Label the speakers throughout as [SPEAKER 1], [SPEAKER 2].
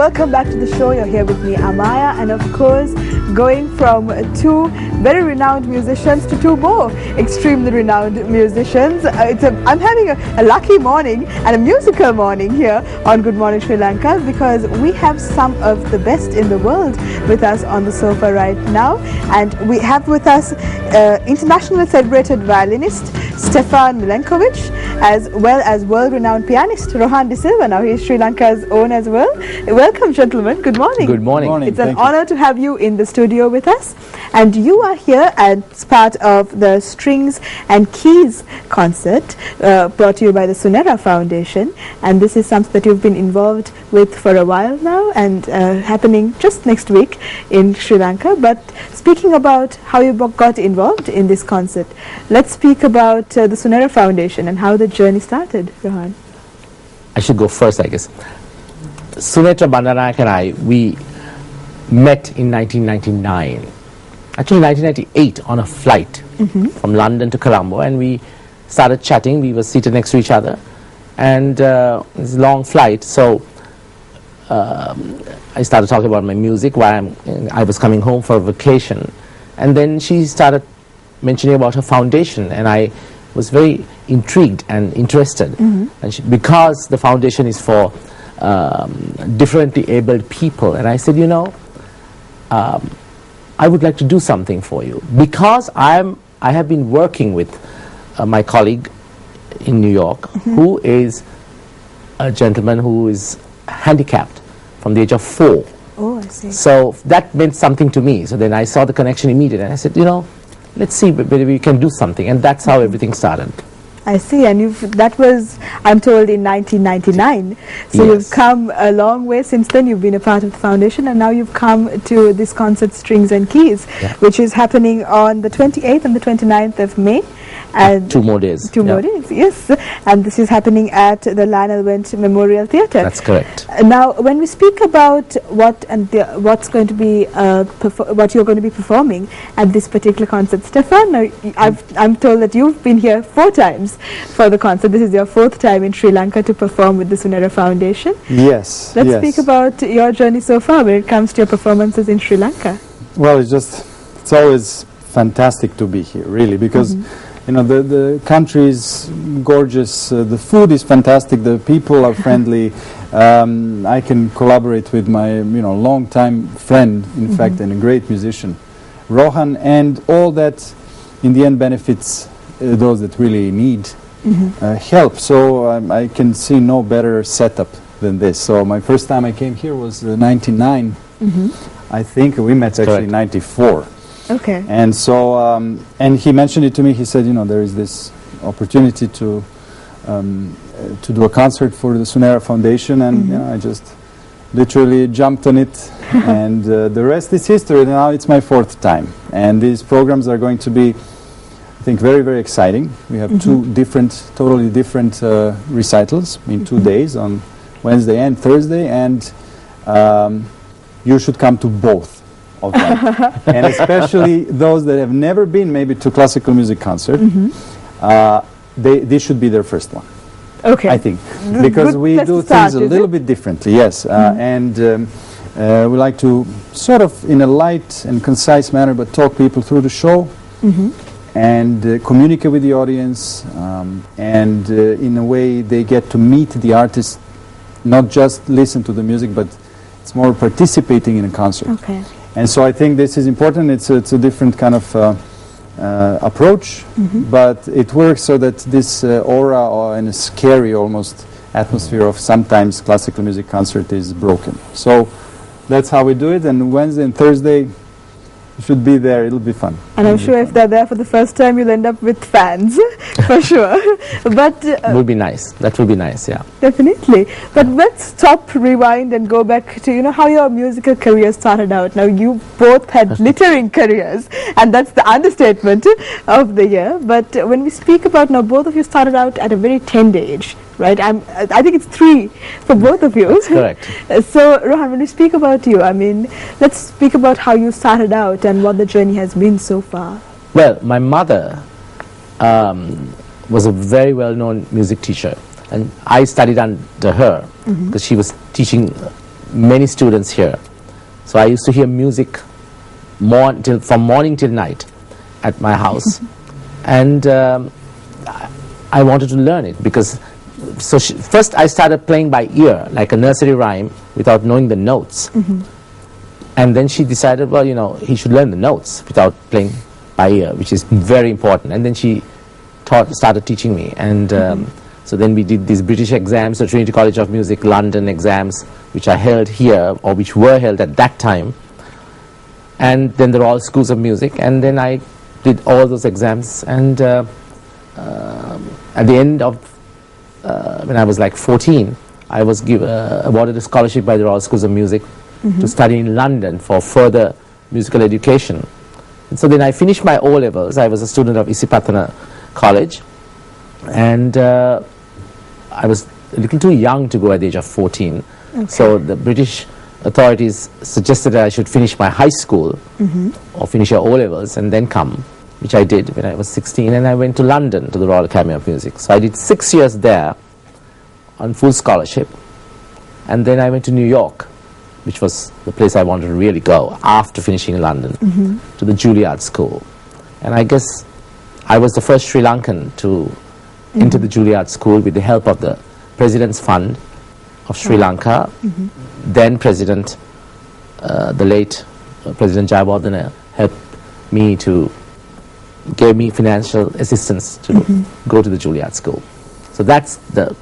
[SPEAKER 1] welcome back to the show. You're here with me, Amaya, and of course, going from two very renowned musicians to two more extremely renowned musicians. I'm having a lucky morning and a musical morning here on Good Morning Sri Lanka because we have some of the best in the world with us on the sofa right now, and we have with us internationally celebrated violinist Stefan Milenkovic, as well as world-renowned pianist Rohan De Silva. Now he's Sri Lanka's own as well. Welcome, gentlemen. Good morning.
[SPEAKER 2] Good morning.
[SPEAKER 1] It's an honor to have you in the studio with us, and you are here as part of the Strings and Keys concert brought to you by the Sunera Foundation, and this is something that you've been involved with for a while now and happening just next week in Sri Lanka. But speaking about how you got involved in this concert, let's speak about the Sunera Foundation and how the journey started, Rohan.
[SPEAKER 2] I should go first, I guess. Sunetra Bandanayak and I, we met in 1999. Actually 1998 on a flight from London to Colombo, and we started chatting. We were seated next to each other, and it was a long flight, so I started talking about my music while I was coming home for a vacation, and then she started mentioning about her foundation, and I was very intrigued and interested, and because the foundation is for differently abled people, and I said, you know, I would like to do something for you, because I have been working with my colleague in New York, who is a gentleman who is handicapped from the age of 4.
[SPEAKER 1] Oh, I see.
[SPEAKER 2] So that meant something to me. So then I saw the connection immediately, and I said, you know, let's see whether we can do something, and that's how everything started.
[SPEAKER 1] I see, and that was, I'm told, in 1999. So
[SPEAKER 2] Yes.
[SPEAKER 1] you've come a long way since then. You've been a part of the foundation, and now you've come to this concert, Strings and Keys, which is happening on the 28th and the 29th of May. And
[SPEAKER 2] 2 more days.
[SPEAKER 1] 2 more days, yes. And this is happening at the Lionel Wendt Memorial Theatre.
[SPEAKER 2] That's correct.
[SPEAKER 1] Now, when we speak about what's going to be what you're going to be performing at this particular concert, Stefan, now I'm told that you've been here 4 times for the concert. This is your 4th time in Sri Lanka to perform with the Sunera Foundation.
[SPEAKER 3] Yes.
[SPEAKER 1] Let's speak about your journey so far when it comes to your performances in Sri Lanka.
[SPEAKER 3] Well, it's always fantastic to be here, really, because you know, the country is gorgeous, the food is fantastic, the people are friendly. I can collaborate with my long-time friend, in fact, and a great musician, Rohan, and all that in the end benefits those that really need help. So I can see no better setup than this. So my first time I came here was 99. I think we met actually in 94.
[SPEAKER 1] Okay.
[SPEAKER 3] And so, and he mentioned it to me. He said, you know, there is this opportunity to do a concert for the Sunera Foundation, and you know, I just literally jumped on it, and the rest is history. Now it's my 4th time, and these programs are going to be, I think, very, very exciting. We have 2 totally different recitals in 2 days, on Wednesday and Thursday, and you should come to both of them. And especially those that have never been maybe to classical music concert, this should be their first one.
[SPEAKER 1] Okay.
[SPEAKER 3] I think, because we do things a little bit differently, yes, and we like to sort of in a light and concise manner, but talk people through the show and communicate with the audience, and in a way they get to meet the artist, not just listen to the music, but it's more participating in a concert.
[SPEAKER 1] Okay.
[SPEAKER 3] And so I think this is important. It's a different kind of approach, but it works so that this aura and a scary almost atmosphere of sometimes classical music concert is broken. So that's how we do it, and Wednesday and Thursday you should be there. It'll be fun.
[SPEAKER 1] And I'm sure if they're there for the first time, you'll end up with fans, for sure. But
[SPEAKER 2] would be nice. That would be nice, yeah.
[SPEAKER 1] Definitely. But let's stop, rewind, and go back to how your musical career started out. Now, you both had glittering careers, and that's the understatement of the year. But when we speak about now, both of you started out at a very tender age, right? I think it's 3 for both of you.
[SPEAKER 2] That's correct.
[SPEAKER 1] So, Rohan, when we speak about you, I mean, let's speak about how you started out and what the journey has been so far.
[SPEAKER 2] Well, my mother was a very well-known music teacher, and I studied under her because she was teaching many students here. So I used to hear music from morning till night at my house. And I wanted to learn it because, first I started playing by ear, like a nursery rhyme, without knowing the notes. And then she decided, well, you know, he should learn the notes without playing by ear, which is very important. And then she started teaching me. And so then we did these British exams, the Trinity College of Music London exams, which are held here, or which were held at that time. And then the Royal Schools of Music. And then I did all those exams. And at the end of, when I was like 14, I was awarded a scholarship by the Royal Schools of Music to study in London for further musical education. And so then I finished my O-levels. I was a student of Isipathana College, and I was a little too young to go at the age of 14. So the British authorities suggested that I should finish my high school or finish your O-levels and then come, which I did when I was 16, and I went to London to the Royal Academy of Music. So I did 6 years there on full scholarship, and then I went to New York, which was the place I wanted to really go after finishing in London, to the Juilliard School. And I guess I was the first Sri Lankan to enter the Juilliard School with the help of the President's Fund of Sri Lanka. Then President, the late President Jayawardena, helped me gave me financial assistance to go to the Juilliard School. So that's the,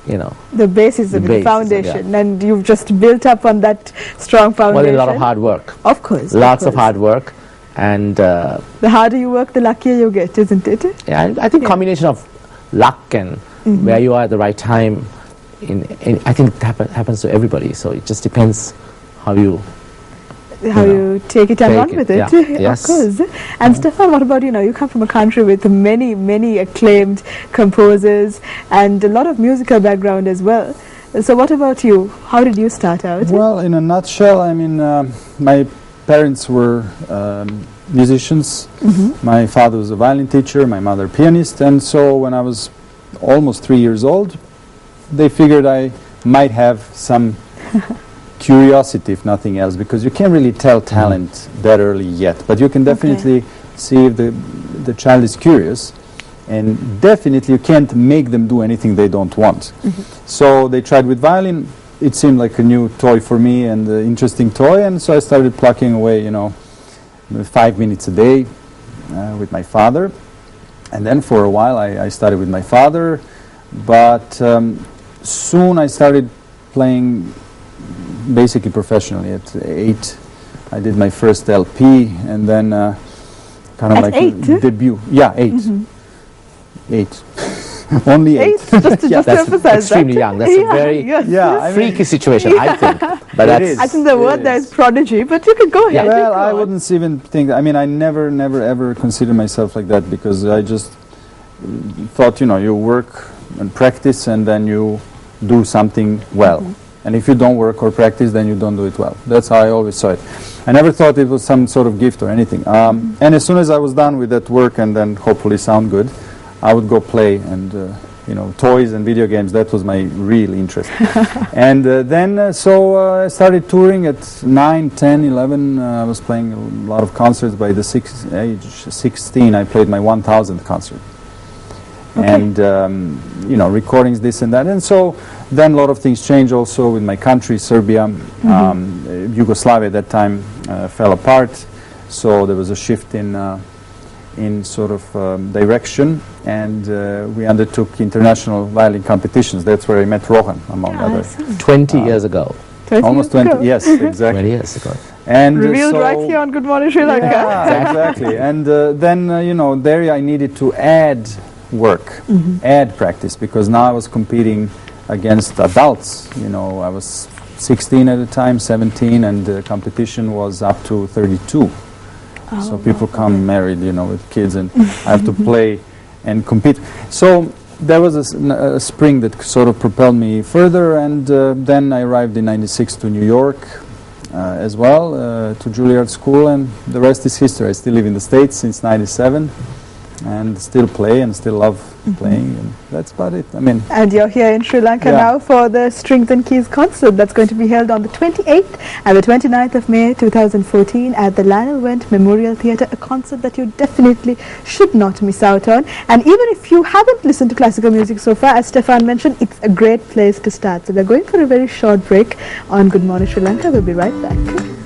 [SPEAKER 2] you know,
[SPEAKER 1] the basis of the foundation,
[SPEAKER 2] yeah.
[SPEAKER 1] And you've just built up on that strong foundation.
[SPEAKER 2] Well, a lot of hard work.
[SPEAKER 1] Of course.
[SPEAKER 2] Lots of hard work. And
[SPEAKER 1] the harder you work, the luckier you get, isn't it?
[SPEAKER 2] Yeah, I think combination of luck and where you are at the right time, I think it happens to everybody. So it just depends how you
[SPEAKER 1] take it and run with it.
[SPEAKER 2] Yeah. Yes.
[SPEAKER 1] Of course. And Stefan, what about, you come from a country with many, many acclaimed composers and a lot of musical background as well. So what about you? How did you start out?
[SPEAKER 3] Well, in a nutshell, I mean, my parents were musicians. My father was a violin teacher, my mother pianist, and so when I was almost 3 years old, they figured I might have some curiosity, if nothing else, because you can't really tell talent that early yet, but you can definitely see if the child is curious, and definitely you can't make them do anything they don't want. So they tried with violin. It seemed like a new toy for me and an interesting toy, and so I started plucking away, 5 minutes a day with my father. And then for a while I started with my father, but soon I started playing basically professionally. At 8 I did my first LP, and then kind of
[SPEAKER 1] at
[SPEAKER 3] like
[SPEAKER 1] 8?
[SPEAKER 3] debut. Yeah, 8. 8. Only 8.
[SPEAKER 1] Just to
[SPEAKER 2] that's
[SPEAKER 1] emphasize
[SPEAKER 2] extremely
[SPEAKER 1] that.
[SPEAKER 2] young. That's a very freaky situation, I think. But
[SPEAKER 3] is.
[SPEAKER 1] I think the word there is prodigy, but you could go ahead.
[SPEAKER 3] Well, I wouldn't even think. I mean, I never, ever consider myself like that, because I just thought, you work and practice, and then you do something well. And if you don't work or practice, then you don't do it well. That's how I always saw it. I never thought it was some sort of gift or anything. And as soon as I was done with that work, and then hopefully sound good, I would go play, and toys and video games. That was my real interest. And then I started touring at 9, 10, 11. I was playing a lot of concerts. By the age 16, I played my 1,000th concert. And recordings, this and that. And so then a lot of things changed also with my country, Serbia. Yugoslavia at that time fell apart, so there was a shift in sort of direction, and we undertook international violin competitions. That's where I met Rohan, among others.
[SPEAKER 2] 20 years ago.
[SPEAKER 3] Almost 20, yes, exactly.
[SPEAKER 2] 20 years ago.
[SPEAKER 3] And
[SPEAKER 1] revealed right here on Good Morning Sri Lanka.
[SPEAKER 3] Yeah, exactly. And then, there I needed to add work, add practice, because now I was competing against adults. I was 16 at the time, 17, and the competition was up to 32. So people come married, with kids, and I have to play and compete. So there was a spring that sort of propelled me further, and then I arrived in '96 to New York as well, to Juilliard School, and the rest is history. I still live in the States since '97, and still play and still love playing, and that's about it. I mean,
[SPEAKER 1] And you're here in Sri Lanka
[SPEAKER 3] Yeah.
[SPEAKER 1] now for the Strings and Keys concert that's going to be held on the 28th and the 29th of May 2014 at the Lionel Wendt Memorial Theatre, a concert that you definitely should not miss out on. And even if you haven't listened to classical music so far, as Stefan mentioned, it's a great place to start. So we're going for a very short break on Good Morning Sri Lanka. We'll be right back.